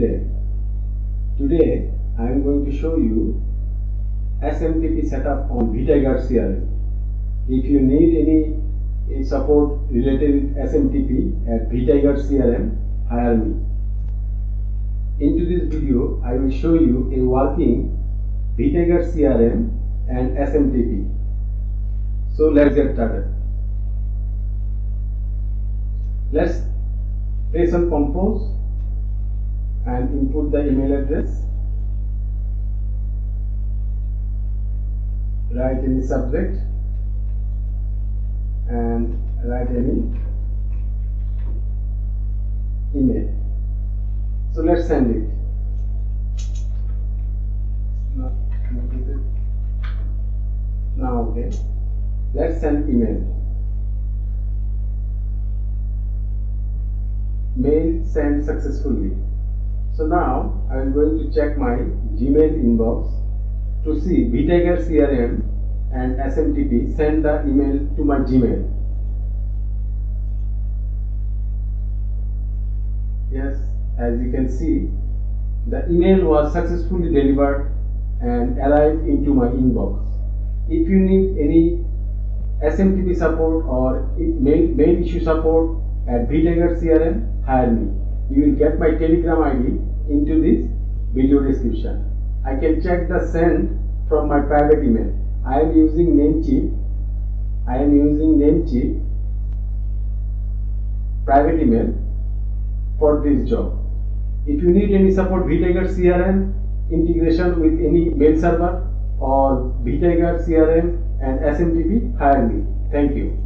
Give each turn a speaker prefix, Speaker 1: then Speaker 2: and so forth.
Speaker 1: day. Today I am going to show you SMTP setup on VitaGuard CRM. If you need any support related with SMTP at VitaGuard CRM, hire me. Into this video I will show you a working VitaGuard CRM and SMTP. So let's get started. Let's press on compose and input the email address. Write any subject and write any email. So let's send it. Now okay, let's send email. Mail sent successfully. So now I am going to check my Gmail inbox to see VitaGuard CRM and SMTP send the email to my Gmail. Yes, as you can see, the email was successfully delivered and arrived into my inbox. If you need any SMTP support or mail issue support at VitaGuard CRM, hire me. You will get my Telegram ID into this video description. I can check the send from my private email. I am using Namecheap. Private email for this job. If you need any support VitaGuard CRM integration with any mail server or VitaGuard CRM and SMTP, hire me. Thank you.